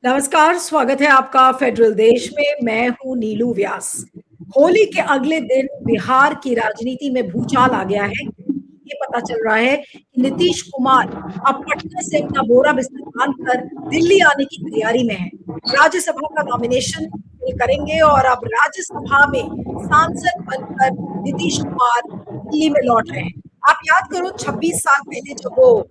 नमस्कार, स्वागत है आपका फेडरल देश में। मैं हूं नीलू व्यास। होली के अगले दिन बिहार की राजनीति में भूचाल आ गया है। ये पता चल रहा है कि नीतीश कुमार अब पटना से अपना बोरा बिस्तर बांधकर दिल्ली आने की तैयारी में है। राज्यसभा का नॉमिनेशन करेंगे और अब राज्यसभा में सांसद बनकर नीतीश कुमार दिल्ली में लौट रहे हैं। आप याद करो, 26 साल पहले जब वो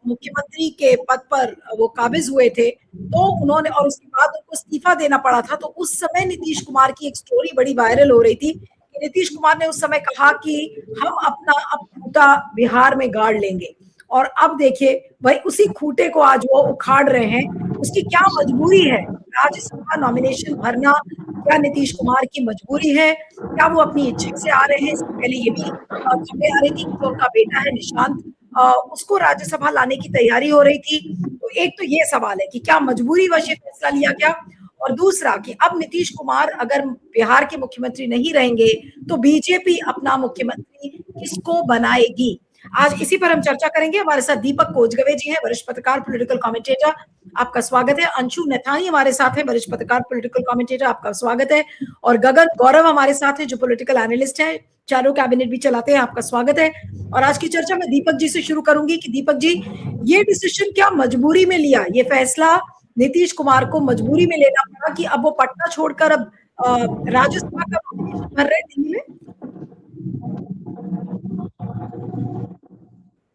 मुख्यमंत्री के पद पर वो काबिज हुए थे, तो उन्होंने, और उसके बाद उनको इस्तीफा देना पड़ा था, तो उस समय नीतीश कुमार की एक स्टोरी बड़ी वायरल हो रही थी कि नीतीश कुमार ने उस समय कहा कि हम अपना अब खूंटा बिहार में गाड़ लेंगे। और अब देखिए, भाई उसी खूंटे को आज वो उखाड़ रहे हैं। उसकी क्या मजबूरी है? राज्यसभा नॉमिनेशन भरना क्या नीतीश कुमार की मजबूरी है? क्या वो अपनी इच्छा से आ रहे हैं? इससे पहले ये भी खबरें आ रही थी कि जो उनका बेटा है निशांत, उसको राज्यसभा लाने की तैयारी हो रही थी। तो एक तो ये सवाल है कि क्या मजबूरीवश ये फैसला लिया गया, और दूसरा कि अब नीतीश कुमार अगर बिहार के मुख्यमंत्री नहीं रहेंगे तो बीजेपी अपना मुख्यमंत्री किसको बनाएगी? आज इसी पर हम चर्चा करेंगे। हमारे साथ दीपक कोजगवे जी हैं, वरिष्ठ पत्रकार, पॉलिटिकल कमेंटेटर, आपका स्वागत है। अंशु नैथानी हमारे साथ है, वरिष्ठ पत्रकार, पॉलिटिकल कमेंटेटर, आपका स्वागत है। और गगन गौरव हमारे साथ है, जो पॉलिटिकल एनालिस्ट है, चारों कैबिनेट भी चलाते हैं, आपका स्वागत है। और आज की चर्चा में दीपक जी से शुरू करूंगी कि दीपक जी, ये डिसीजन क्या मजबूरी में लिया? ये फैसला नीतीश कुमार को मजबूरी में लेना पड़ा कि अब वो पटना छोड़कर अब राज्यसभा का नॉमिनेशन भर रहे हैं दिल्ली में?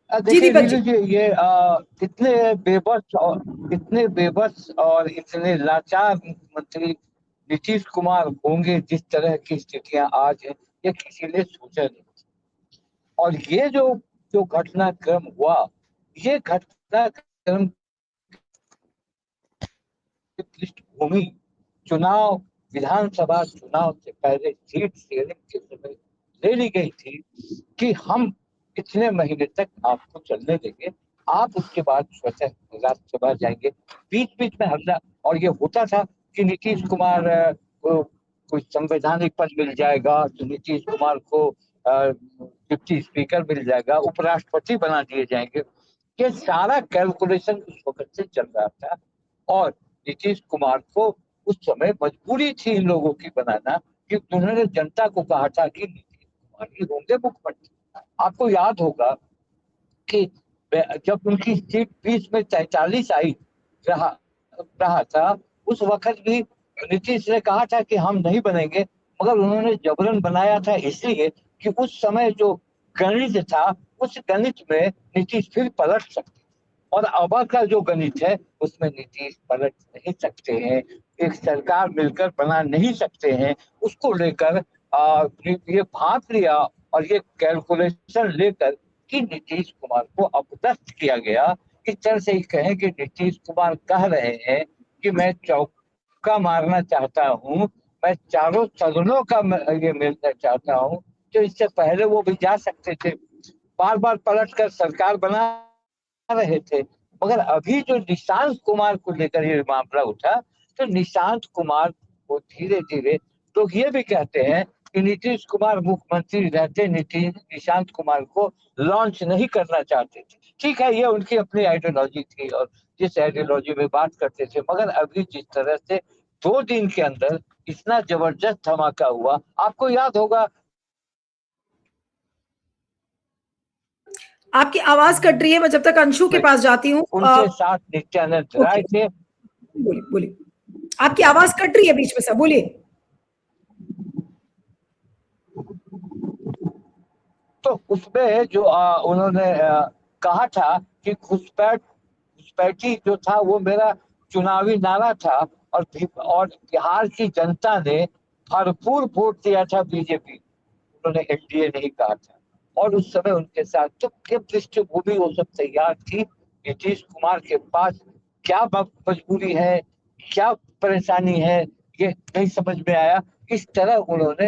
जी देखिए दीपक नीलू जी। जी, ये इतने बेबस और इतने लाचार मुख्यमंत्री नीतीश कुमार होंगे जिस तरह की स्थितियां आज हैं, ये किसी ने सोचा नहीं। और ये जो जो घटनाक्रम हुआ, ये घटनाक्रम की पृष्ठभूमि चुनाव विधानसभा चुनाव से पहले सीट शेयरिंग के समय ले ली गई थी कि हम इतने महीने तक आपको चलने देंगे, आप उसके बाद स्वतः राज्यसभा जाएंगे। बीच बीच में हल्ला, और ये होता था कि नीतीश कुमार को कोई संवैधानिक पद मिल जाएगा, तो नीतीश कुमार को डिप्टी स्पीकर मिल जाएगा, उपराष्ट्रपति बना दिए जाएंगे। ये सारा कैलकुलेशन उस वक्त से चल रहा था। और नीतीश कुमार को उस समय मजबूरी थी इन लोगों की बनाना, कि उन्होंने जनता को कहा था कि नीतीश कुमार ही होंगे मुख्यमंत्री। आपको याद होगा कि जब उनकी सीट 20 में 43 आई रहा रहा था, उस वक्त भी नीतीश ने कहा था कि हम नहीं बनेंगे, मगर उन्होंने जबरन बनाया था, इसलिए कि उस समय जो गणित था, उस गणित में नीतीश फिर पलट सकते। और अब का जो गणित है, उसमें नीतीश पलट नहीं सकते हैं, एक सरकार मिलकर बना नहीं सकते हैं। उसको लेकर ये भाप लिया, और ये कैलकुलेशन लेकर कि नीतीश कुमार को अपदस्थ किया गया। इस तरह से ही कहें कि नीतीश कुमार कह रहे हैं कि मैं चौका मारना चाहता हूँ, मैं चारों सदनों का ये मिलना चाहता हूँ। तो इससे पहले वो भी जा सकते थे, बार बार पलट कर सरकार बना रहे थे। मगर अभी जो निशांत कुमार को लेकर ये मामला उठा, तो निशांत कुमार को धीरे धीरे लोग ये भी कहते हैं कि नीतीश कुमार मुख्यमंत्री रहते निशांत कुमार को लॉन्च नहीं करना चाहते थे। ठीक है, ये उनकी अपनी आइडियोलॉजी थी और जिस आइडियोलॉजी में बात करते थे, मगर अभी जिस तरह से 2 दिन के अंदर इतना जबरदस्त धमाका हुआ, आपको याद होगा। आपकी आवाज कट रही है, मैं जब तक अंशु के पास जाती हूँ। उनके साथ नित्यानंद ओके, राय थे। बोलिए बोलिए। आपकी आवाज कट रही है बीच में, सर बोलिए। तो उसमें जो उन्होंने कहा था कि घुसपैठी जो था वो मेरा चुनावी नारा था, और बिहार की जनता ने भरपूर वोट दिया था बीजेपी, उन्होंने एनडीए नहीं कहा था। और उस समय उनके साथ तो क्या पृष्ठभूमि वो सब तैयार थी। नीतीश कुमार के पास क्या मजबूरी है, क्या परेशानी है, ये नहीं समझ में आया। इस तरह उन्होंने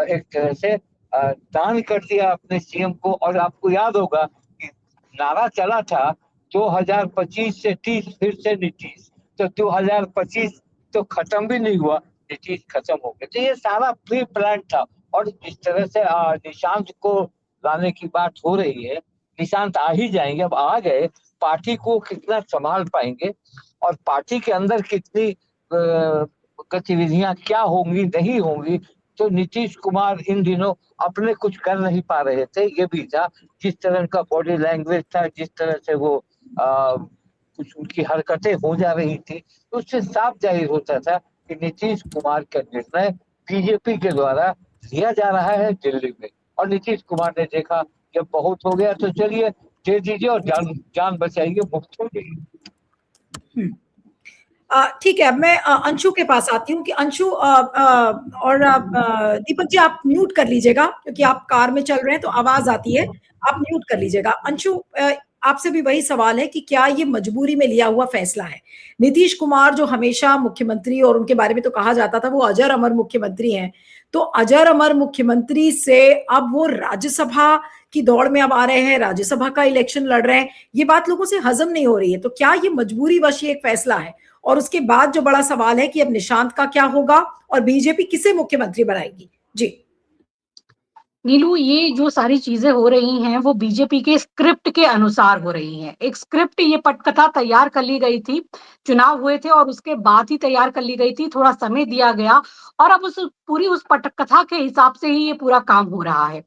एक तरह से दान कर दिया अपने सीएम को। और आपको याद होगा कि नारा चला था 2025 से 30 फिर से नीतीश, तो 2025 तो खत्म भी नहीं हुआ, नीतीश खत्म हो गए। तो ये सारा प्री प्लान था। और जिस तरह से निशांत को लाने की बात हो रही है, निशांत आ ही जाएंगे, अब आ गए पार्टी को कितना संभाल पाएंगे और पार्टी के अंदर कितनी गतिविधियां क्या होंगी नहीं होंगी। तो नीतीश कुमार इन दिनों अपने कुछ कर नहीं पा रहे थे, ये भी था। जिस तरह का बॉडी लैंग्वेज था, जिस तरह से वो कुछ उनकी हरकतें हो जा रही थी, तो उससे साफ जाहिर होता था कि नीतीश कुमार का निर्णय बीजेपी के द्वारा लिया जा रहा है दिल्ली में। और नीतीश कुमार ने देखा जब बहुत हो गया तो चलिए दे दीजिए और जान बचाइए, मुक्त हो जाइए। ठीक है, अब मैं अंशु के पास आती हूँ कि अंशु और दीपक जी आप म्यूट कर लीजिएगा क्योंकि आप कार में चल रहे हैं तो आवाज आती है, आप म्यूट कर लीजिएगा। अंशु, आपसे भी वही सवाल है कि क्या ये मजबूरी में लिया हुआ फैसला है? नीतीश कुमार जो हमेशा मुख्यमंत्री, और उनके बारे में तो कहा जाता था वो अजर अमर मुख्यमंत्री हैं, तो अजर अमर मुख्यमंत्री से अब वो राज्यसभा की दौड़ में अब आ रहे हैं, राज्यसभा का इलेक्शन लड़ रहे हैं, ये बात लोगों से हजम नहीं हो रही है। तो क्या ये मजबूरी वश एक फैसला है? और उसके बाद जो बड़ा सवाल है कि अब निशांत का क्या होगा और बीजेपी किसे मुख्यमंत्री बनाएगी? जी नीलू, ये जो सारी चीजें हो रही हैं वो बीजेपी के स्क्रिप्ट के अनुसार हो रही हैं। एक स्क्रिप्ट, ये पटकथा तैयार कर ली गई थी, चुनाव हुए थे और उसके बाद ही तैयार कर ली गई थी, थोड़ा समय दिया गया और अब उस पटकथा के हिसाब से ही ये पूरा काम हो रहा है।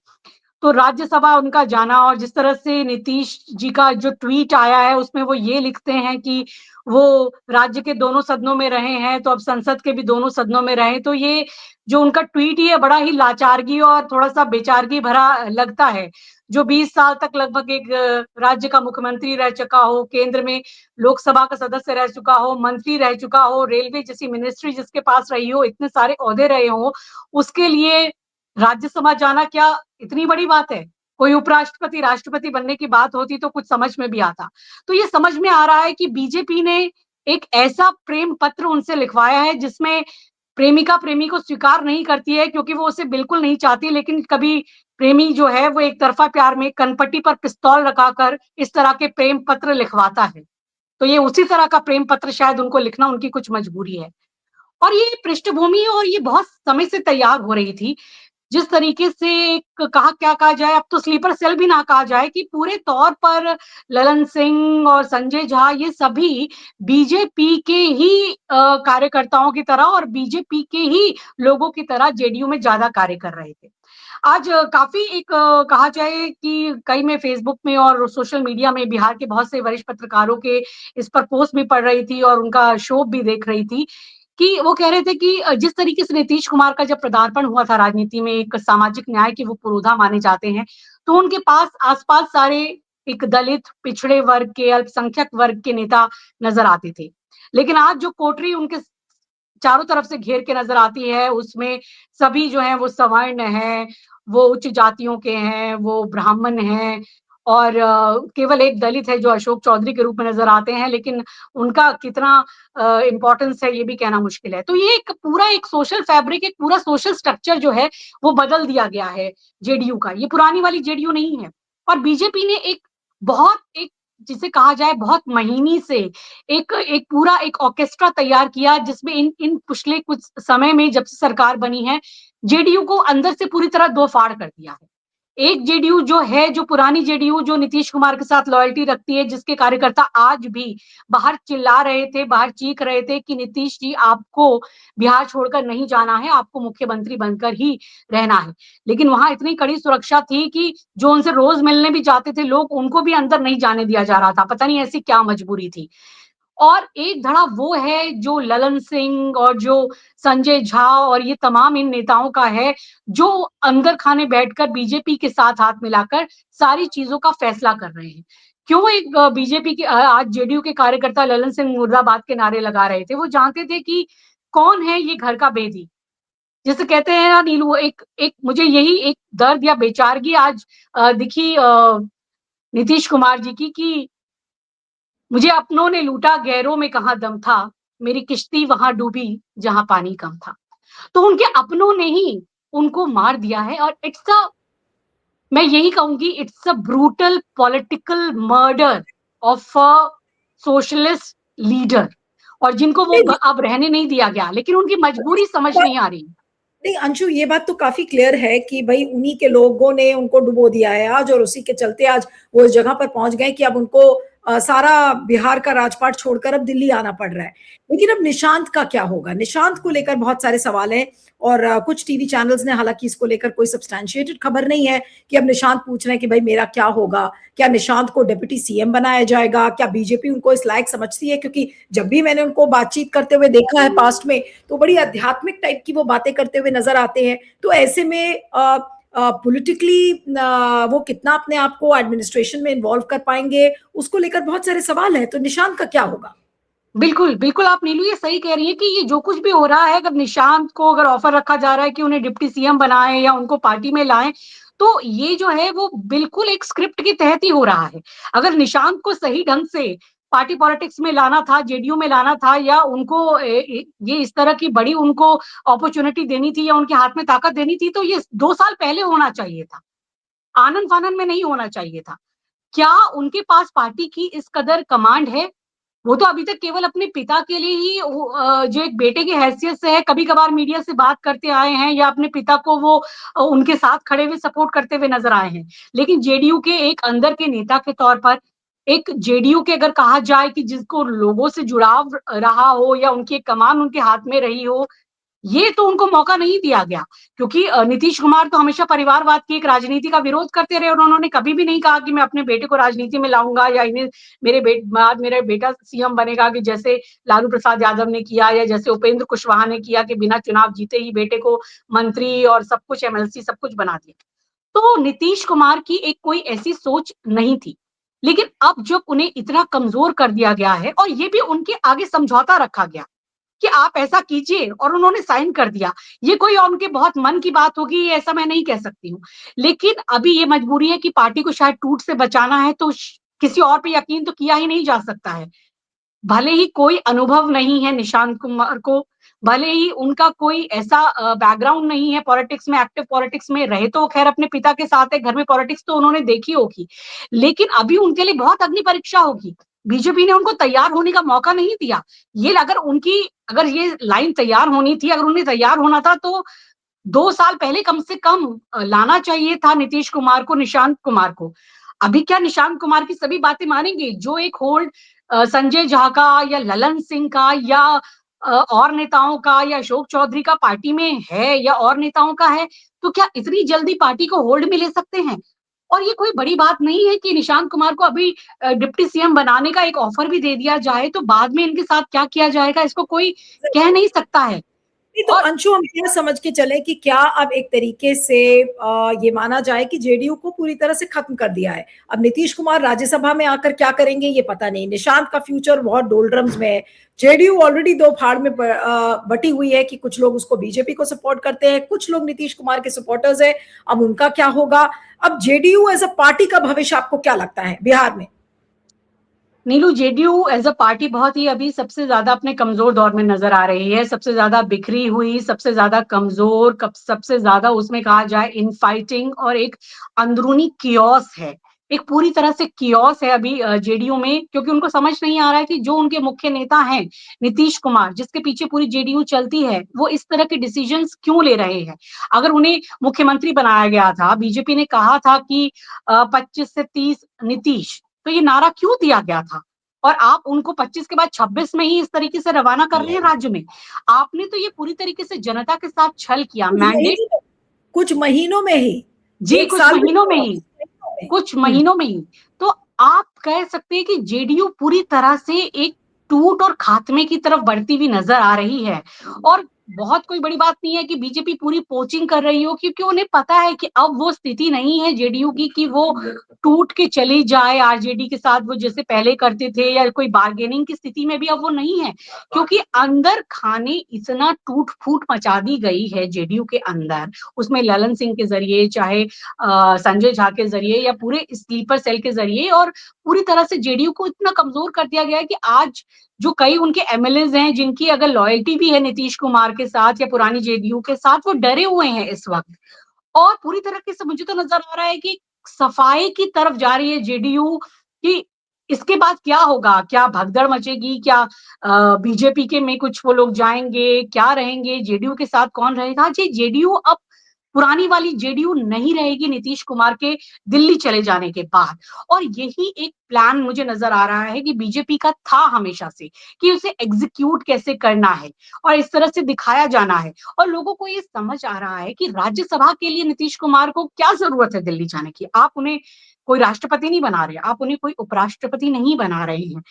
तो राज्यसभा उनका जाना, और जिस तरह से नीतीश जी का जो ट्वीट आया है उसमें वो ये लिखते हैं कि वो राज्य के दोनों सदनों में रहे हैं तो अब संसद के भी दोनों सदनों में रहे, तो ये जो उनका ट्वीट ही है बड़ा ही लाचारगी और थोड़ा सा बेचारगी भरा लगता है। जो 20 साल तक लगभग एक राज्य का मुख्यमंत्री रह चुका हो, केंद्र में लोकसभा का सदस्य रह चुका हो, मंत्री रह चुका हो, रेलवे जैसी मिनिस्ट्री जिसके पास रही हो, इतने सारे ओहदे रहे हो, उसके लिए राज्यसभा जाना क्या इतनी बड़ी बात है? कोई उपराष्ट्रपति, राष्ट्रपति बनने की बात होती तो कुछ समझ में भी आता। तो ये समझ में आ रहा है कि बीजेपी ने एक ऐसा प्रेम पत्र उनसे लिखवाया है जिसमें प्रेमिका प्रेमी को स्वीकार नहीं करती है क्योंकि वो उसे बिल्कुल नहीं चाहती, लेकिन कभी प्रेमी जो है वो एक तरफा प्यार में कनपट्टी पर पिस्तौल रखाकर इस तरह के प्रेम पत्र लिखवाता है। तो ये उसी तरह का प्रेम पत्र शायद उनको लिखना उनकी कुछ मजबूरी है। और ये पृष्ठभूमि और ये बहुत समय से तैयार हो रही थी। जिस तरीके से क्या कहा जाए, अब तो स्लीपर सेल भी ना कहा जाए, कि पूरे तौर पर ललन सिंह और संजय झा ये सभी बीजेपी के ही कार्यकर्ताओं की तरह और बीजेपी के ही लोगों की तरह जेडीयू में ज्यादा कार्य कर रहे थे। आज काफी एक कहा जाए कि कई मैं फेसबुक में और सोशल मीडिया में बिहार के बहुत से वरिष्ठ पत्रकारों के इस पर पोस्ट भी पढ़ रही थी और उनका शो भी देख रही थी कि वो कह रहे थे कि जिस तरीके से नीतीश कुमार का जब पदार्पण हुआ था राजनीति में, एक सामाजिक न्याय के वो पुरोधा माने जाते हैं, तो उनके पास आसपास सारे एक दलित, पिछड़े वर्ग के, अल्पसंख्यक वर्ग के नेता नजर आते थे। लेकिन आज जो कोटरी उनके चारों तरफ से घेर के नजर आती है, उसमें सभी जो है वो सवर्ण हैं, वो उच्च जातियों के हैं, वो ब्राह्मण हैं और केवल एक दलित है जो अशोक चौधरी के रूप में नजर आते हैं, लेकिन उनका कितना इम्पोर्टेंस है ये भी कहना मुश्किल है। तो ये एक पूरा एक सोशल फैब्रिक, एक पूरा सोशल स्ट्रक्चर जो है वो बदल दिया गया है जेडीयू का। ये पुरानी वाली जेडीयू नहीं है। और बीजेपी ने एक जिसे कहा जाए बहुत महीनी से एक एक पूरा एक ऑर्केस्ट्रा तैयार किया जिसमें इन इन पिछले कुछ समय में जब से सरकार बनी है, जेडीयू को अंदर से पूरी तरह दो फाड़ कर दिया है। एक जेडीयू जो है, जो पुरानी जेडीयू जो नीतीश कुमार के साथ लॉयल्टी रखती है, जिसके कार्यकर्ता आज भी बाहर चिल्ला रहे थे, बाहर चीख रहे थे कि नीतीश जी आपको बिहार छोड़कर नहीं जाना है, आपको मुख्यमंत्री बनकर ही रहना है। लेकिन वहां इतनी कड़ी सुरक्षा थी कि जो उनसे रोज मिलने भी जाते थे लोग, उनको भी अंदर नहीं जाने दिया जा रहा था। पता नहीं ऐसी क्या मजबूरी थी। और एक धड़ा वो है जो ललन सिंह और जो संजय झा और ये तमाम इन नेताओं का है, जो अंदर खाने बैठकर बीजेपी के साथ हाथ मिलाकर सारी चीजों का फैसला कर रहे हैं। क्यों एक बीजेपी के आज जेडीयू के कार्यकर्ता ललन सिंह मुर्दाबाद के नारे लगा रहे थे? वो जानते थे कि कौन है ये घर का बेदी। जैसे कहते हैं ना नीलू, एक एक मुझे यही एक दर्द या बेचारगी आज दिखी नीतीश कुमार जी की, कि मुझे अपनों ने लूटा गैरों में कहाँ दम था, मेरी किश्ती वहां डूबी जहां पानी कम था। तो उनके अपनों ने ही उनको मार दिया है। और मैं यही कहूंगी, it's a brutal political murder of a socialist leader, और जिनको वो नहीं, अब रहने नहीं दिया गया, लेकिन उनकी मजबूरी समझ नहीं आ रही। नहीं अंशु, ये बात तो काफी क्लियर है कि भाई उन्हीं के लोगों ने उनको डुबो दिया है आज, और उसी के चलते आज वो इस जगह पर पहुंच गए कि अब उनको सारा बिहार का राजपाट छोड़कर अब दिल्ली आना पड़ रहा है। लेकिन अब निशांत का क्या होगा? निशांत को लेकर बहुत सारे सवाल हैं और कुछ टीवी चैनल्स ने हालांकि इसको लेकर कोई सब्सटैंशिएटेड खबर नहीं है कि अब निशांत पूछ रहे हैं कि भाई मेरा क्या होगा, क्या निशांत को डिप्टी सीएम बनाया जाएगा, क्या बीजेपी उनको इस लायक समझती है? क्योंकि जब भी मैंने उनको बातचीत करते हुए देखा है पास्ट में, तो बड़ी आध्यात्मिक टाइप की वो बातें करते हुए नजर आते हैं। तो ऐसे में पॉलिटिकली वो कितना अपने आप को एडमिनिस्ट्रेशन में इन्वॉल्व कर पाएंगे, उसको लेकर बहुत सारे सवाल हैं। तो निशांत का क्या होगा? बिल्कुल, बिल्कुल आप नीलू ये सही कह रही है कि ये जो कुछ भी हो रहा है, अगर निशांत को अगर ऑफर रखा जा रहा है कि उन्हें डिप्टी सीएम बनाएं या उनको पार्टी में लाएं, तो ये जो है वो बिल्कुल एक स्क्रिप्ट के तहत ही हो रहा है। अगर निशांत को सही ढंग से पार्टी पॉलिटिक्स में लाना था, जेडीयू में लाना था, या उनको ये इस तरह की बड़ी उनको अपॉर्चुनिटी देनी थी या उनके हाथ में ताकत देनी थी, तो ये 2 साल पहले होना चाहिए था। आनन-फानन में नहीं होना चाहिए था। क्या उनके पास पार्टी की इस कदर कमांड है? वो तो अभी तक केवल अपने पिता के लिए ही जो एक बेटे की हैसियत से है, कभी-कभार मीडिया से बात करते आए हैं या अपने पिता को वो उनके साथ खड़े हुए सपोर्ट करते हुए नज़र आए हैं। लेकिन जेडीयू के एक अंदर के नेता के तौर पर, एक जेडीयू के अगर कहा जाए कि जिसको लोगों से जुड़ाव रहा हो या उनकी एक कमान उनके हाथ में रही हो, ये तो उनको मौका नहीं दिया गया, क्योंकि नीतीश कुमार तो हमेशा परिवारवाद की एक राजनीति का विरोध करते रहे और उन्होंने कभी भी नहीं कहा कि मैं अपने बेटे को राजनीति में लाऊंगा या इन्हें आज मेरा बेटा सीएम बनेगा, कि जैसे लालू प्रसाद यादव ने किया या जैसे उपेंद्र कुशवाहा ने किया कि बिना चुनाव जीते ही बेटे को मंत्री और सब कुछ एमएलसी सब कुछ बना दिया। तो नीतीश कुमार की एक कोई ऐसी सोच नहीं थी। लेकिन अब जब उन्हें इतना कमजोर कर दिया गया है और ये भी उनके आगे समझौता रखा गया कि आप ऐसा कीजिए और उन्होंने साइन कर दिया। ये कोई उनके बहुत मन की बात होगी, ऐसा मैं नहीं कह सकती हूँ। लेकिन अभी ये मजबूरी है कि पार्टी को शायद टूट से बचाना है, तो किसी और पे यकीन तो किया ही नहीं जा सकता है। भले ही कोई अनुभव नहीं है निशांत कुमार को, भले ही उनका कोई ऐसा बैकग्राउंड नहीं है पॉलिटिक्स में, एक्टिव पॉलिटिक्स में रहे तो खैर अपने पिता के साथ है, घर में पॉलिटिक्स तो उन्होंने देखी होगी। लेकिन अभी उनके लिए बहुत अग्नि परीक्षा होगी। बीजेपी ने उनको तैयार होने का मौका नहीं दिया। ये अगर ये लाइन तैयार होनी थी, अगर उन्हें तैयार होना था, तो 2 साल पहले कम से कम लाना चाहिए था नीतीश कुमार को, निशांत कुमार को। अभी क्या निशांत कुमार की सभी बातें मानेंगे? जो एक होल्ड संजय झा का या ललन सिंह का या और नेताओं का या अशोक चौधरी का पार्टी में है या और नेताओं का है, तो क्या इतनी जल्दी पार्टी को होल्ड में ले सकते हैं? और ये कोई बड़ी बात नहीं है कि निशांत कुमार को अभी डिप्टी सीएम बनाने का एक ऑफर भी दे दिया जाए, तो बाद में इनके साथ क्या किया जाएगा, इसको कोई कह नहीं सकता है। नहीं तो और अंशु, हम यह समझ के चले कि क्या अब एक तरीके से ये माना जाए कि जेडीयू को पूरी तरह से खत्म कर दिया है। अब नीतीश कुमार राज्यसभा में आकर क्या करेंगे ये पता नहीं। निशांत का फ्यूचर बहुत डोलड्रम्स में है। जेडीयू ऑलरेडी दो फाड़ में बटी हुई है कि कुछ लोग उसको बीजेपी को सपोर्ट करते हैं, कुछ लोग नीतीश कुमार के सपोर्टर्स हैं। अब उनका क्या होगा? अब जेडीयू एज अ पार्टी का भविष्य आपको क्या लगता है बिहार में? नीलू, जेडीयू एज अ पार्टी बहुत ही अभी सबसे ज्यादा अपने कमजोर दौर में नजर आ रही है। सबसे ज्यादा बिखरी हुई, सबसे ज्यादा कमजोर, सबसे ज्यादा उसमें कहा जाए इनफाइटिंग और एक अंदरूनी कियोस है। एक पूरी तरह से कियोस है अभी जेडीयू में, क्योंकि उनको समझ नहीं आ रहा है कि जो उनके मुख्य नेता हैं नीतीश कुमार, जिसके पीछे पूरी जेडीयू चलती है, वो इस तरह के डिसीजंस क्यों ले रहे हैं। अगर उन्हें मुख्यमंत्री बनाया गया था, बीजेपी ने कहा था कि 25 से 30 नीतीश, तो ये नारा क्यों दिया गया था? और आप उनको 25 के बाद 26 में ही इस तरीके से रवाना कर रहे हैं राज्य में। आपने तो ये पूरी तरीके से जनता के साथ छल किया। मैंडेट कुछ महीनों में ही, जी, एक साल में कुछ महीनों में ही। तो आप कह सकते हैं कि जेडीयू पूरी तरह से एक टूट और खात्मे की तरफ बढ़ती हुई नजर आ रही है। और बहुत कोई बड़ी बात नहीं है कि बीजेपी पूरी पोचिंग कर रही हो, क्योंकि उन्हें पता है कि अब वो स्थिति नहीं है जेडीयू की कि वो टूट के चली जाए आरजेडी के साथ, वो जैसे पहले करते थे, या कोई बार्गेनिंग की स्थिति में भी अब वो नहीं है, क्योंकि अंदर खाने इतना टूट फूट मचा दी गई है जेडीयू के अंदर। उसमें ललन सिंह के जरिए, चाहे संजय झा के जरिए या पूरे स्लीपर सेल के जरिए, और पूरी तरह से जेडीयू को इतना कमजोर कर दिया गया है कि आज जो कई उनके एमएलएज हैं जिनकी अगर लॉयल्टी भी है नीतीश कुमार के साथ या पुरानी जेडीयू के साथ, वो डरे हुए हैं इस वक्त। और पूरी तरीके से मुझे तो नजर आ रहा है कि सफाई की तरफ जा रही है जेडीयू, कि इसके बाद क्या होगा, क्या भगदड़ मचेगी, क्या बीजेपी के में कुछ वो लोग जाएंगे, क्या रहेंगे, जेडीयू के साथ कौन रहेगा। जी, जेडीयू अब पुरानी वाली जेडीयू नहीं रहेगी नीतीश कुमार के दिल्ली चले जाने के बाद। और यही एक प्लान मुझे नजर आ रहा है कि बीजेपी का था हमेशा से, कि उसे एग्जीक्यूट कैसे करना है और इस तरह से दिखाया जाना है। और लोगों को ये समझ आ रहा है कि राज्यसभा के लिए नीतीश कुमार को क्या जरूरत है दिल्ली जाने की। आप उन्हें कोई राष्ट्रपति नहीं बना रहे, आप उन्हें कोई उपराष्ट्रपति नहीं बना रहे हैं।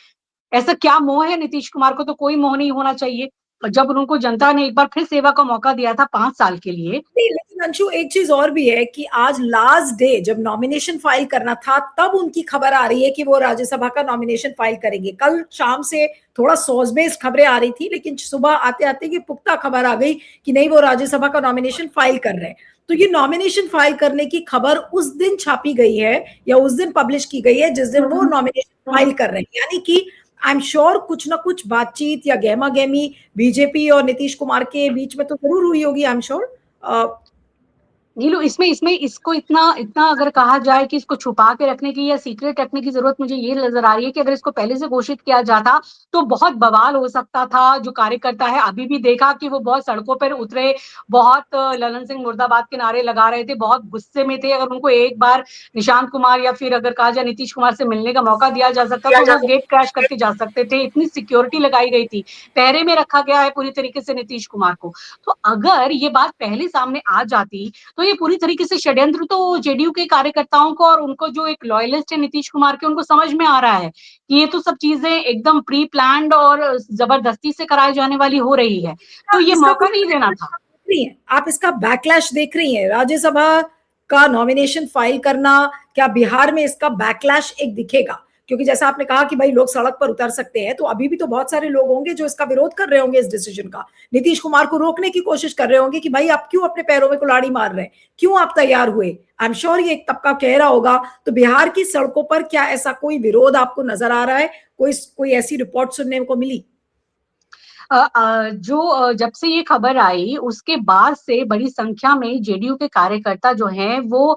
ऐसा क्या मोह है नीतीश कुमार को? तो कोई मोह नहीं होना चाहिए। और जब उनको जनता ने एक बार फिर सेवा का मौका दिया था 5 साल के लिए। नहीं, लेकिन अंशु एक चीज और भी है कि आज लास्ट डे जब नॉमिनेशन फाइल करना था तब उनकी खबर आ रही है कि वो राज्यसभा का नॉमिनेशन फाइल करेंगे। कल शाम से थोड़ा सोर्स बेस्ड खबरें आ रही थी, लेकिन सुबह आते आते की पुख्ता खबर आ गई कि नहीं, वो राज्यसभा का नॉमिनेशन फाइल कर रहे हैं। तो ये नॉमिनेशन फाइल करने की खबर उस दिन छापी गई है या उस दिन पब्लिश की गई है जिस दिन वो नॉमिनेशन फाइल कर रहे हैं। यानी कि आई एम श्योर कुछ ना कुछ बातचीत या गहमा गहमी बीजेपी और नीतीश कुमार के बीच में तो जरूर हुई होगी, आई एम श्योर। नीलू, इसमें इसमें इसको इतना इतना अगर कहा जाए कि इसको छुपा के रखने की या सीक्रेट रखने की जरूरत मुझे ये नजर आ रही है कि अगर इसको पहले से घोषित किया जाता तो बहुत बवाल हो सकता था। जो कार्यकर्ता है अभी भी देखा कि वो बहुत सड़कों पर उतरे, बहुत ललन सिंह मुर्दाबाद के नारे लगा रहे थे, बहुत गुस्से में थे। अगर उनको एक बार निशांत कुमार या फिर अगर कहा जाए नीतीश कुमार से मिलने का मौका दिया जा सकता तो वो गेट क्रैश करके जा सकते थे। इतनी सिक्योरिटी लगाई गई थी, पहरे में रखा गया है पूरी तरीके से नीतीश कुमार को। तो अगर ये बात पहले सामने आ जाती तो ये पूरी तरीके से षड्यंत्र तो जेडीयू के कार्यकर्ताओं को और उनको जो एक लॉयलिस्ट है नीतीश कुमार के, उनको समझ में आ रहा है कि ये तो सब चीजें एकदम प्री प्लान्ड और जबरदस्ती से कराए जाने वाली हो रही है, तो ये इसका मौका नहीं देना था। आप इसका बैकलैश देख रही हैं? राज्यसभा का नॉमिनेशन फाइल करना, क्या बिहार में इसका बैकलैश एक दिखेगा? क्योंकि जैसा आपने कहा कि भाई लोग सड़क पर उतर सकते हैं, तो अभी भी तो बहुत सारे लोग होंगे जो इसका विरोध कर रहे होंगे, इस डिसीजन का, नीतीश कुमार को रोकने की कोशिश कर रहे होंगे कि भाई आप क्यों अपने पैरों में कुल्हाड़ी मार रहे हैं, क्यों आप तैयार हुए। आई एम श्योर ये एक तबका कह रहा होगा। तो बिहार की सड़कों पर क्या ऐसा कोई विरोध आपको नजर आ रहा है? कोई ऐसी रिपोर्ट सुनने को मिली? जो जब से ये खबर आई उसके बाद से बड़ी संख्या में जेडीयू के कार्यकर्ता जो हैं वो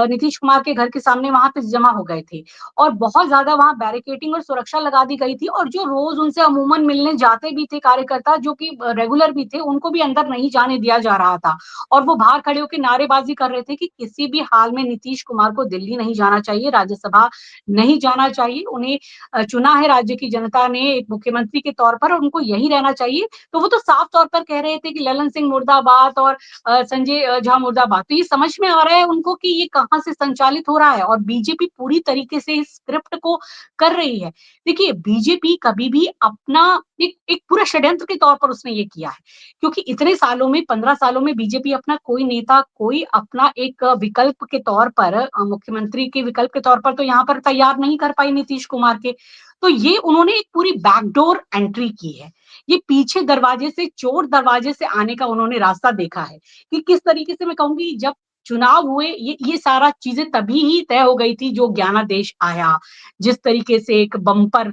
नीतीश कुमार के घर के सामने वहां पे जमा हो गए थे और बहुत ज्यादा वहां बैरिकेडिंग और सुरक्षा लगा दी गई थी। और जो रोज उनसे अमूमन मिलने जाते भी थे कार्यकर्ता, जो कि रेगुलर भी थे, उनको भी अंदर नहीं जाने दिया जा रहा था। और वो बाहर खड़े होकर नारेबाजी कर रहे थे कि किसी भी हाल में नीतीश कुमार को दिल्ली नहीं जाना चाहिए, राज्यसभा नहीं जाना चाहिए। उन्हें चुना है राज्य की जनता ने एक मुख्यमंत्री के तौर पर और उनको यही रहना चाहिए। तो वो तो साफ तौर पर कह रहे थे कि ललन सिंह मुर्दाबाद और संजय झा मुर्दाबाद। तो ये समझ में आ रहा है उनको कि ये कहां से संचालित हो रहा है और बीजेपी पूरी तरीके से इस स्क्रिप्ट को कर रही है। देखिए, बीजेपी कभी भी अपना एक पूरा षड्यंत्र के तौर पर उसने ये किया है, क्योंकि इतने सालों में 15 सालों में बीजेपी अपना कोई नेता, कोई अपना एक विकल्प के तौर पर, मुख्यमंत्री के विकल्प के तौर पर तो यहाँ पर तैयार नहीं कर पाई नीतीश कुमार के। तो ये उन्होंने एक पूरी बैकडोर एंट्री की है। ये पीछे दरवाजे से, चोर दरवाजे से आने का उन्होंने रास्ता देखा है कि किस तरीके से। मैं कहूंगी जब चुनाव हुए ये सारा चीजें तभी ही तय हो गई थी। जो ज्ञानादेश आया, जिस तरीके से एक बम्पर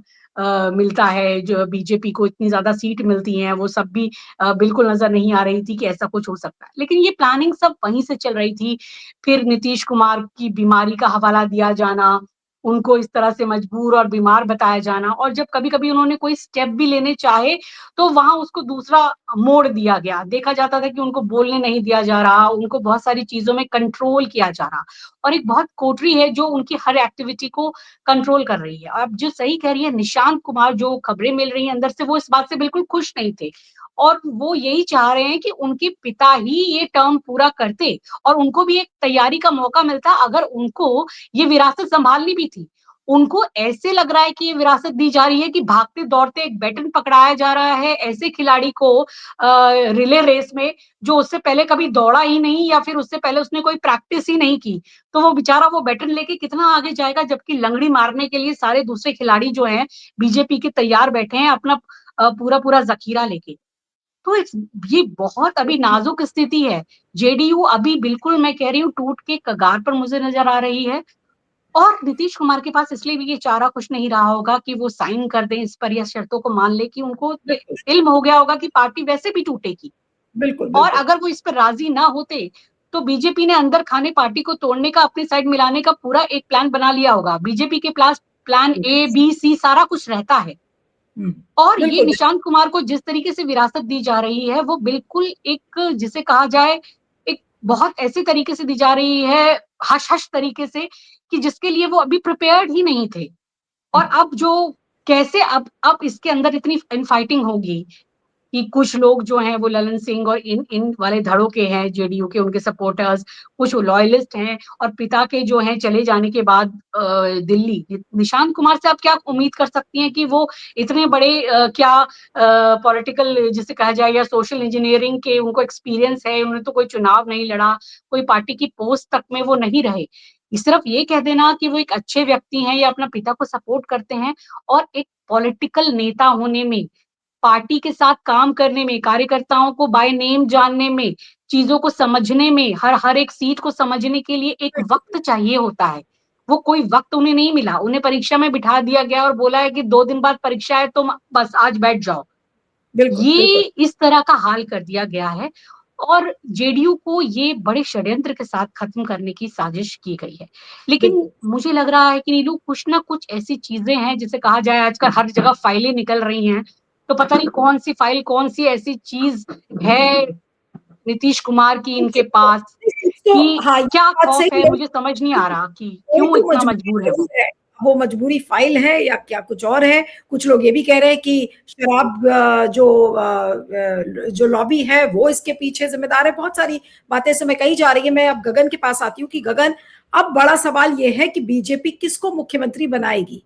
मिलता है, जो बीजेपी को इतनी ज्यादा सीट मिलती हैं, वो सब भी बिल्कुल नजर नहीं आ रही थी कि ऐसा कुछ हो सकता है। लेकिन ये प्लानिंग सब वहीं से चल रही थी। फिर नीतीश कुमार की बीमारी का हवाला दिया जाना, उनको इस तरह से मजबूर और बीमार बताया जाना, और जब कभी कभी उन्होंने कोई स्टेप भी लेने चाहे तो वहां उसको दूसरा मोड़ दिया गया। देखा जाता था कि उनको बोलने नहीं दिया जा रहा, उनको बहुत सारी चीजों में कंट्रोल किया जा रहा। और एक बहुत कोटरी है जो उनकी हर एक्टिविटी को कंट्रोल कर रही है। अब जो सही कह रही है निशांत कुमार, जो खबरें मिल रही हैं अंदर से, वो इस बात से बिल्कुल खुश नहीं थे और वो यही चाह रहे हैं कि उनके पिता ही ये टर्म पूरा करते और उनको भी एक तैयारी का मौका मिलता। अगर उनको ये विरासत संभालनी भी थी, उनको ऐसे लग रहा है कि ये विरासत दी जा रही है कि भागते दौड़ते एक बैटन पकड़ाया जा रहा है ऐसे खिलाड़ी को रिले रेस में, जो उससे पहले कभी दौड़ा ही नहीं या फिर उससे पहले उसने कोई प्रैक्टिस ही नहीं की। तो वो बेचारा वो बैटन लेके कितना आगे जाएगा, जबकि लंगड़ी मारने के लिए सारे दूसरे खिलाड़ी जो हैं बीजेपी के तैयार बैठे हैं अपना पूरा पूरा जखीरा लेके। तो ये बहुत अभी नाजुक स्थिति है। जेडीयू अभी बिल्कुल, मैं कह रही हूँ, टूट के कगार पर मुझे नजर आ रही है। और नीतीश कुमार के पास इसलिए भी ये चारा कुछ नहीं रहा होगा कि वो साइन कर दें इस पर या शर्तों को मान ले, कि उनको इल्म हो गया होगा कि पार्टी वैसे भी टूटेगी। बिल्कुल और बिल्कुल। अगर वो इस पर राजी ना होते तो बीजेपी ने अंदर खाने पार्टी को तोड़ने का, अपनी साइड मिलाने का पूरा एक प्लान बना लिया होगा। बीजेपी के पास प्लान ए बी सी सारा कुछ रहता है। और ये बिल्कुल निशांत कुमार को जिस तरीके से विरासत दी जा रही है वो बिल्कुल एक, जिसे कहा जाए, एक बहुत ऐसे तरीके से दी जा रही है, हश-हश तरीके से, कि जिसके लिए वो अभी प्रिपेयर्ड ही नहीं थे। और अब जो कैसे अब इसके अंदर इतनी इनफाइटिंग होगी कि कुछ लोग जो हैं वो ललन सिंह और इन इन वाले धड़ों के हैं, जेडीयू के, उनके सपोर्टर्स, कुछ लॉयलिस्ट हैं, और पिता के जो हैं चले जाने के बाद दिल्ली, निशांत कुमार से आप क्या उम्मीद कर सकती हैं कि वो इतने बड़े क्या पॉलिटिकल जिसे कहा जाए, या सोशल इंजीनियरिंग के उनको एक्सपीरियंस है, उन्होंने तो कोई चुनाव नहीं लड़ा, कोई पार्टी की पोस्ट तक में वो नहीं रहे। सिर्फ ये कह देना कि वो एक अच्छे व्यक्ति हैं या अपना पिता को सपोर्ट करते हैं, और एक पॉलिटिकल नेता होने में, पार्टी के साथ काम करने में, कार्यकर्ताओं को बाय नेम जानने में, चीज़ों को समझने में, हर एक सीट को समझने के लिए एक वक़्त चाहिए होता है। वो कोई वक़्त उन्हें नहीं मिला, उन्हें परीक्षा में बिठा दिया गया और बोला है कि 2 दिन बाद परीक्षा है, तुम बस आज बैठ जाओ। बिल्कुल, ये बिल्कुल, इस तरह का हाल कर दिया गया है, और जेडीयू को ये बड़े षड्यंत्र के साथ खत्म करने की साजिश की गई है। लेकिन बिल्कुल। मुझे लग रहा है कि नीलू, कुछ ना कुछ ऐसी चीज़ें हैं जिसे कहा जाए, आजकल हर जगह फाइलें निकल रही हैं, तो पता नहीं कौन-सी फाइल, कौन-सी ऐसी चीज़ है नीतीश कुमार की कुछ इनके पास, कुछ तो कि हाँ, ये क्या बात खौफ सही है? है। मुझे समझ नहीं आ रहा कि कोई क्यों तो इतना मजबूरी मजबूर है वो? ज़रूर है। वो मजबूरी फ़ाइल है या क्या कुछ और है। कुछ लोग ये भी कह रहे हैं कि शराब जो लॉबी है वो इसके पीछे ज़िम्मेदार है। बहुत सारी बातें इस समय कही जा रही है। मैं अब गगन के पास आती हूँ कि गगन, अब बड़ा सवाल ये है कि बीजेपी किसको मुख्यमंत्री बनाएगी?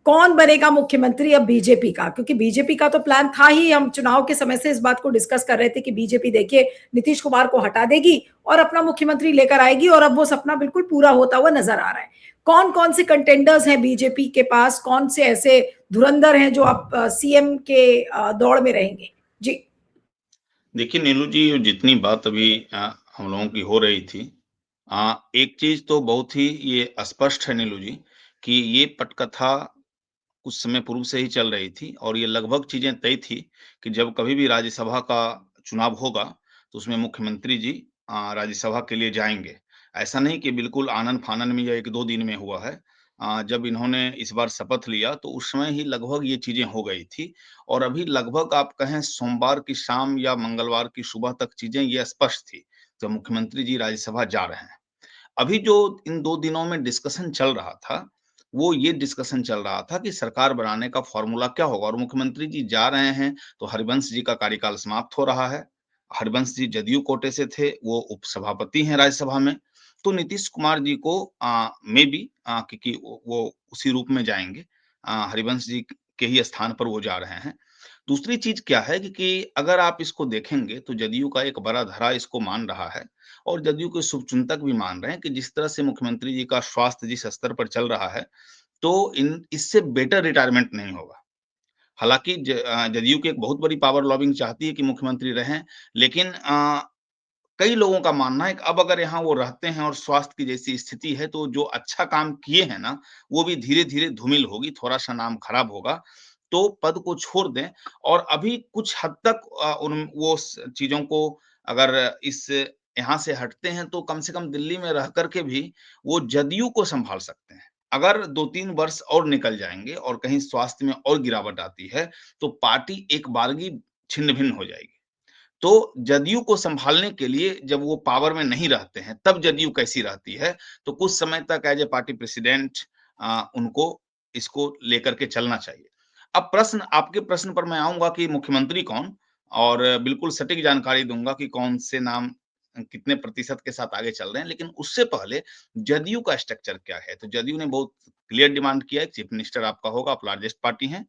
कौन बनेगा मुख्यमंत्री अब बीजेपी का? क्योंकि बीजेपी का तो प्लान था ही, हम चुनाव के समय से इस बात को डिस्कस कर रहे थे कि बीजेपी देखिए नीतीश कुमार को हटा देगी और अपना मुख्यमंत्री लेकर आएगी, और अब वो सपना बिल्कुल पूरा होता हुआ नजर आ रहा है। कौन कौन से कंटेंडर्स हैं बीजेपी के पास? कौन से ऐसे धुरंधर हैं जो आप सीएम के दौड़ में रहेंगे? जी। देखिए नीलू जी, जितनी बात अभी हम लोगों की हो रही थी, एक चीज़ तो बहुत ही ये स्पष्ट है नीलू जी, कि ये पटकथा कुछ समय पूर्व से ही चल रही थी और ये लगभग चीज़ें तय थी कि जब कभी भी राज्यसभा का चुनाव होगा, तो उसमें मुख्यमंत्री जी राज्यसभा के लिए जाएँगे। ऐसा नहीं कि बिल्कुल आनन-फानन में या 1-2 दिन में हुआ है। जब इन्होंने इस बार शपथ लिया, तो उस समय ही लगभग ये चीज़ें हो गई थी और अभी लगभग आप कहें सोमवार की शाम या मंगलवार की सुबह तक चीज़ें ये स्पष्ट थी, तो मुख्यमंत्री जी राज्यसभा जा रहे हैं। अभी जो इन 2 दिनों में डिस्कशन चल रहा था, वो ये डिस्कशन चल रहा था कि सरकार बनाने का फ़ॉर्मूला क्या होगा और मुख्यमंत्री जी जा रहे हैं, तो हरिवंश जी का कार्यकाल समाप्त हो रहा है। हरिवंश जी जदयू कोटे से थे, वो उपसभापति हैं राज्यसभा में। तो नीतीश कुमार जी को मेबी क्योंकि वो उसी रूप में जाएँगे। हरिवंश जी के ही स्थान पर वो जा रहे हैं। दूसरी चीज़ क्या है कि अगर आप इसको देखेंगे, तो जदयू का एक बड़ा धड़ा इसको मान रहा है और जदयू के शुभचिंतक भी मान रहे हैं कि जिस तरह से मुख्यमंत्री जी का स्वास्थ्य जिस स्तर पर चल रहा है, तो इन इससे बेटर रिटायरमेंट नहीं होगा। हालाँकि जदयू की एक बहुत बड़ी पावर लॉबिंग चाहती है कि मुख्यमंत्री रहें, लेकिन कई लोगों का मानना है कि अब अगर यहाँ वो रहते हैं और स्वास्थ्य की जैसी स्थिति है, तो जो अच्छा काम किए हैं ना, वो भी धीरे-धीरे धूमिल होगी, थोड़ा-सा नाम खराब होगा। तो पद को छोड़ दें और अभी कुछ हद तक उन वो स चीज़ों को अगर इस यहाँ से हटते हैं, तो कम से कम दिल्ली में रह कर के भी वो जदयू को सँभाल सकते हैं। अगर 2-3 वर्ष और निकल जाएँगे और कहीं स्वास्थ्य में और गिरावट आती है, तो पार्टी एक बारगी छिन्न-भिन्न हो जाएगी। तो जदयू को सँभालने के लिए जब वो पावर में नहीं रहते हैं, तब जदयू कैसी रहती है, तो कुछ समय तक एज़ ए पार्टी प्रेसिडेंट उनको इसको लेकर के चलना चाहिए। अब प्रश्न आपके प्रश्न पर मैं आऊँगा कि मुख्यमंत्री कौन? और बिल्कुल सटीक जानकारी दूँगा कि कौन से नाम कितने प्रतिशत के साथ आगे चल रहे हैं, लेकिन उससे पहले जदयू का स्ट्रक्चर क्या है? तो जदयू ने बहुत क्लियर डिमांड किया है, चीफ मिनिस्टर आपका होगा, आप लार्जेस्ट पार्टी हैं।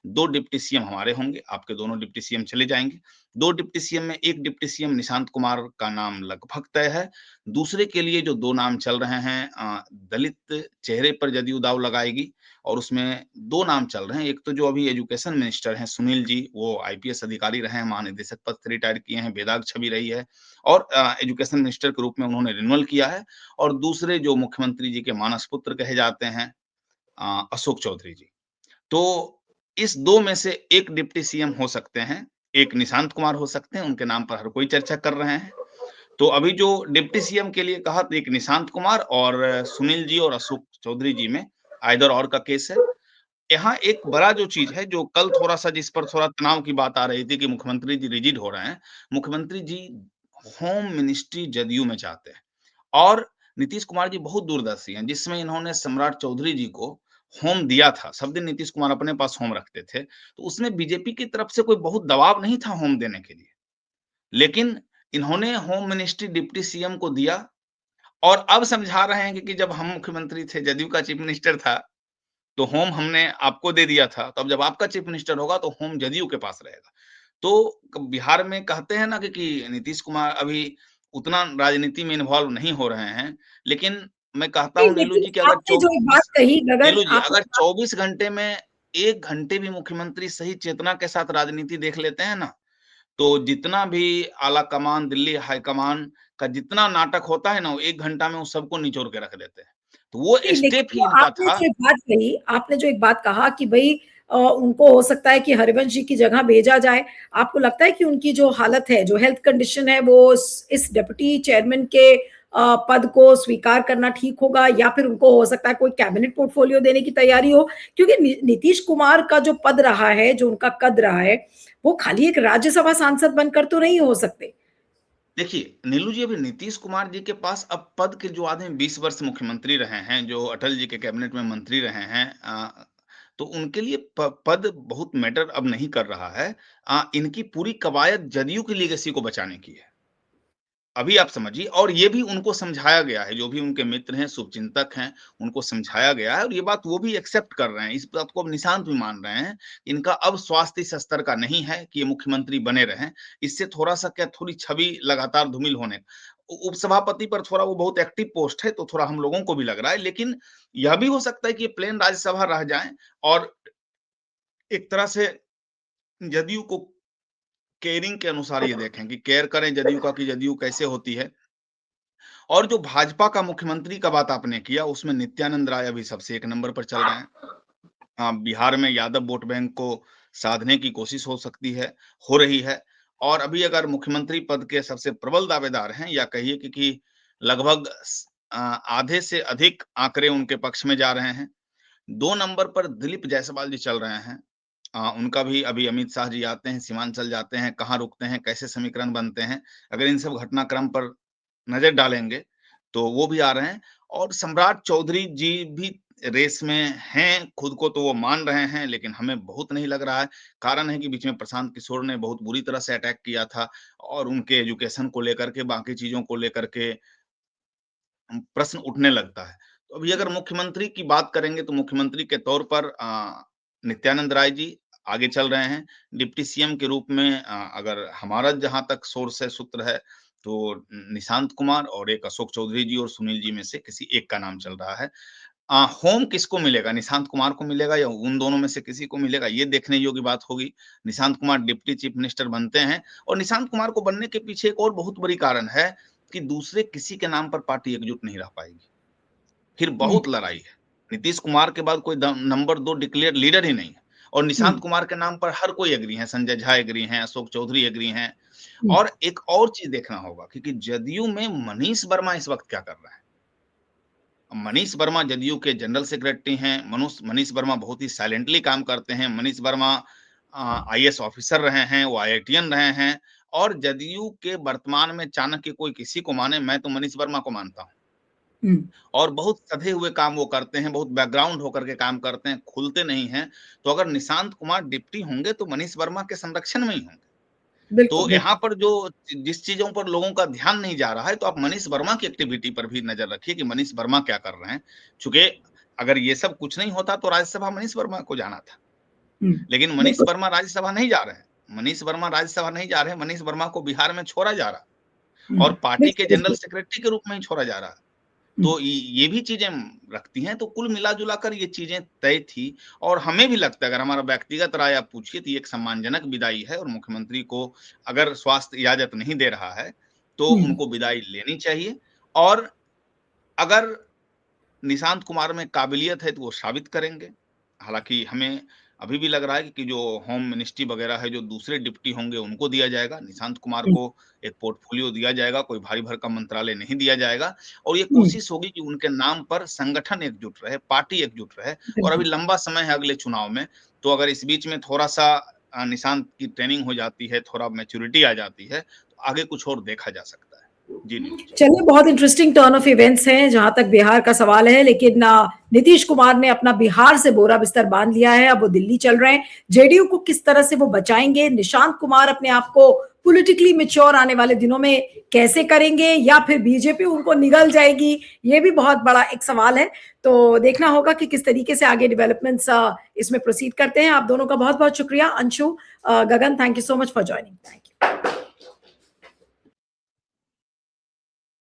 2 डिप्टी सीएम हमारे होंगे, आपके दोनों डिप्टी सीएम चले जाएँगे। 2 डिप्टी सीएम में 1 डिप्टी सीएम निशांत कुमार का नाम लगभग तय है। दूसरे के लिए जो 2 नाम चल रहे हैं दलित चेहरे पर जदयू दाँव लगाएगी और उसमें 2 नाम चल रहे हैं। एक तो जो अभी एजुकेशन मिनिस्टर हैं सुनील जी, वो आईपीएस अधिकारी रहे हैं, महानिदेशक पद से रिटायर किए हैं, बेदाग छवि रही है और एजुकेशन मिनिस्टर के रूप में उन्होंने रिन्यूअल किया है। और दूसरे जो मुख्यमंत्री जी के मानस पुत्र कहे जाते हैं अशोक चौधरी जी। तो इस 2 में से एक डिप्टी सीएम हो सकते हैं, एक निशांत कुमार हो सकते हैं, उनके नाम पर हर कोई चर्चा कर रहे हैं। तो अभी जो डिप्टी सीएम के लिए कहा तो एक निशांत कुमार और सुनील जी और अशोक चौधरी जी में आइदर और का केस है। यहाँ एक बड़ा जो चीज़ है, जो कल थोड़ा-सा जिस पर थोड़ा तनाव की बात आ रही थी कि मुख्यमंत्री जी रिजिड हो रहे हैं। मुख्यमंत्री जी होम मिनिस्ट्री जदयू में चाहते हैं। और नीतीश कुमार जी बहुत दूरदर्शी हैं, जिसमें इन्होंने सम्राट चौधरी जी को होम दिया था। सब दिन नीतीश कुमार अपने पास होम रखते थे, तो उसमें बीजेपी की तरफ से कोई बहुत दबाव नहीं था होम देने के लिए। लेकिन इन्होंने होम मिनिस्ट्री डिप्टी सीएम को दिया और अब समझा रहे हैं कि जब हम मुख्यमंत्री थे, जदयू का चीफ मिनिस्टर था, तो होम हमने आपको दे दिया था, तो अब जब आपका चीफ मिनिस्टर होगा तो होम जदयू के पास रहेगा। तो बिहार में कहते हैं ना कि नीतीश कुमार अभी उतना राजनीति में इन्वॉल्व नहीं हो रहे हैं, लेकिन मैं कहता नहीं, हूँ नीलू लेकिन जी कि अगर आपने जो एक बात कही, गगन, नीलू जी आपने अगर 24 घंटे में 1 घंटे भी मुख्यमंत्री सही चेतना के साथ राजनीति देख लेते हैं ना, तो जितना भी आला कमान, दिल्ली हाईकमान का जितना नाटक होता है ना, वो 1 घंटा में वो सबको निचोड़ के रख देते हैं। तो वो नहीं, स्टेप लेकिन ही वो इनका आपने था। जो एक बात कही, आपने जो एक बात कहा कि भई उनको हो सकता है कि हरिवंश जी की जगह भेजा जाए। आपको लगता है कि उनकी जो हालत है, जो हेल्थ कंडीशन है, वो इस डिप्टी चेयरमैन के पद को स्वीकार करना ठीक होगा, या फिर उनको हो सकता है कोई कैबिनेट पोर्टफोलियो देने की तैयारी हो? क्योंकि नीतीश कुमार का जो पद रहा है, जो उनका कद रहा है, वो खाली एक राज्यसभा सांसद बनकर तो नहीं हो सकते। देखिए, नीलू जी अभी नीतीश कुमार जी के पास अब पद के जो आदमी 20 वर्ष मुख्यमंत्री रहे हैं, जो अटल जी के कैबिनेट में मंत्री रहे हैं तो उनके लिए पद बहुत मैटर अब नहीं कर रहा है। इनकी पूरी कवायद जदयू की लीगेसी को बचाने की है। अभी आप समझिए और ये भी उनको समझाया गया है, जो भी उनके मित्र हैं, शुभचिंतक हैं, उनको समझाया गया है और ये बात वो भी एक्सेप्ट कर रहे हैं। इस बात को अब निशांत भी मान रहे हैं, इनका अब स्वास्थ्य इस स्तर का नहीं है कि ये मुख्यमंत्री बने रहें। इससे थोड़ा-सा क्या थोड़ी छवि लगातार धूमिल होने उपसभापति पर थोड़ा वो बहुत एक्टिव पोस्ट है, तो थोड़ा हम लोगों को भी लग रहा है। लेकिन यह भी हो सकता है कि ये प्लेन राज्यसभा रह जाएँ और एक तरह से जदयू को केयरिंग के अनुसार ये देखें कि केयर करें जदयू का कि जदयू कैसे होती है। और जो भाजपा का मुख्यमंत्री का बात आपने किया, उसमें नित्यानंद राय अभी सबसे 1 नंबर पर चल रहे हैं। बिहार में यादव वोट बैंक को साधने की कोशिश हो सकती है, हो रही है और अभी अगर मुख्यमंत्री पद के सबसे प्रबल दावेदार हैं या कहिए कि लगभग आधे से अधिक आंकड़े उनके पक्ष में जा रहे हैं। 2 नंबर पर दिलीप जायसवाल जी चल रहे हैं। उनका भी अभी अमित शाह जी आते हैं, सीमांचल जाते हैं, कहाँ रुकते हैं, कैसे समीकरण बनते हैं। अगर इन सब घटनाक्रम पर नज़र डालेंगे, तो वो भी आ रहे हैं और सम्राट चौधरी जी भी रेस में हैं, खुद को तो वो मान रहे हैं, लेकिन हमें बहुत नहीं लग रहा है। कारण है कि बीच में प्रशांत किशोर ने बहुत बुरी तरह से अटैक किया था और उनके एजुकेशन को लेकर के, बाकी चीज़ों को लेकर के प्रश्न उठने लगता है। तो अभी अगर मुख्यमंत्री की बात करेंगे तो मुख्यमंत्री के तौर पर नित्यानंद राय जी आगे चल रहे हैं। डिप्टी सीएम के रूप में अगर हमारा जहाँ तक सोर्स है, सूत्र है, तो निशांत कुमार और एक अशोक चौधरी जी और सुनील जी में से किसी एक का नाम चल रहा है। होम किसको मिलेगा? निशांत कुमार को मिलेगा या उन दोनों में से किसी को मिलेगा? ये देखने योग्य बात होगी। Nishant Kumar deputy chief minister बनते हैं और निशांत कुमार को बनने के पीछे एक और बहुत बड़ी कारण है कि दूसरे किसी के नाम पर पार्टी एकजुट नहीं रह पाएगी। फिर हुँ, बहुत लड़ाई है। नीतीश कुमार के बाद कोई नंबर 2 डिक्लेयर लीडर ही नहीं है और हुँ, निशांत कुमार के नाम पर हर कोई एग्री है, संजय झा एग्री हैं, अशोक चौधरी एग्री हैं हुँ, और एक और चीज़ देखना होगा क्योंकि जदयू में मनीष वर्मा इस वक़्त क्या कर रहा है? मनीष वर्मा जदयू के जनरल सेक्रेटरी हैं। मनीष वर्मा बहुत ही साइलेंटली काम करते हैं। मनीष वर्मा आईएएस ऑफिसर रहे हैं, वो आईआईटीएन रहे हैं और जदयू के वर्तमान में चाणक्य कोई किसी को माने, मैं तो मनीष वर्मा को मानता हूँ। हुँ। और बहुत सधे हुए काम वो करते हैं, बहुत बैकग्राउंड होकर के काम करते हैं, खुलते नहीं हैं। तो अगर निशांत कुमार डिप्टी होंगे तो मनीष वर्मा के संरक्षण में ही होंगे। बिल्कुल, तो यहाँ बिल्कुल। पर जो जिस चीज़ों पर लोगों का ध्यान नहीं जा रहा है, तो आप मनीष वर्मा की एक्टिविटी पर भी नज़र रखिए कि मनीष वर्मा क्या कर रहे हैं। चूँकि अगर ये सब कुछ नहीं होता तो राज्यसभा मनीष वर्मा को जाना था। हुँ, लेकिन मनीष बिल्कुल। वर्मा राज्यसभा नहीं जा रहे हैं। मनीष वर्मा राज्यसभा नहीं जा रहे हैं, मनीष वर्मा को बिहार में छोड़ा जा रहा है हुँ, और पार्टी के बिल्कुल, जनरल बिल्कुल। सेक्रेटरी के रूप में ही छोड़ा जा रहा है। हुँ, तो ये भी चीज़ें रखती हैं, तो कुल मिला-जुला कर ये चीज़ें तय थी और हमें भी लगता है अगर हमारा व्यक्तिगत राय आप पूछिए तो ये एक सम्मानजनक विदाई है और मुख्यमंत्री को अगर स्वास्थ्य इजाज़त नहीं दे रहा है, तो हुँ, उनको विदाई लेनी चाहिए और अगर निशांत कुमार में काबिलियत है तो वो साबित करेंगे। हालाँकि हमें अभी भी लग रहा है कि जो होम मिनिस्ट्री वग़ैरह है, जो दूसरे डिप्टी होंगे उनको दिया जाएगा। निशांत कुमार हुँ, को एक पोर्टफ़ोलियो दिया जाएगा, कोई भारी-भरकम मंत्रालय नहीं दिया जाएगा और ये हुँ, कोशिश होगी कि उनके नाम पर संगठन एकजुट रहे, पार्टी एकजुट रहे और अभी बिल्कुल। लंबा समय है अगले चुनाव में, तो अगर इस बीच में थोड़ा-सा निशांत की ट्रेनिंग हो जाती है, थोड़ा मैच्योरिटी आ जाती है, तो आगे कुछ और देखा जा सकता है। जी नीलू जी। चलिए, बहुत इंटरेस्टिंग टर्न ऑफ इवेंट्स हैं जहां तक बिहार का सवाल है, लेकिन नीतीश कुमार ने अपना बिहार से बोरा बिस्तर बांध लिया है, अब वो दिल्ली चल रहे हैं। जेडीयू को किस तरह से वो बचाएंगे, निशांत कुमार अपने आप को पॉलिटिकली मैच्योर आने वाले दिनों में कैसे करेंगे, या फिर बीजेपी उनको निगल जाएगी, ये भी बहुत बड़ा एक सवाल है। तो देखना होगा कि किस तरीके से आगे डेवलपमेंट्स इसमें प्रोसीड करते हैं। आप दोनों का बहुत बहुत शुक्रिया। Anshu, Gagan, thank you so much for joining. Thank you.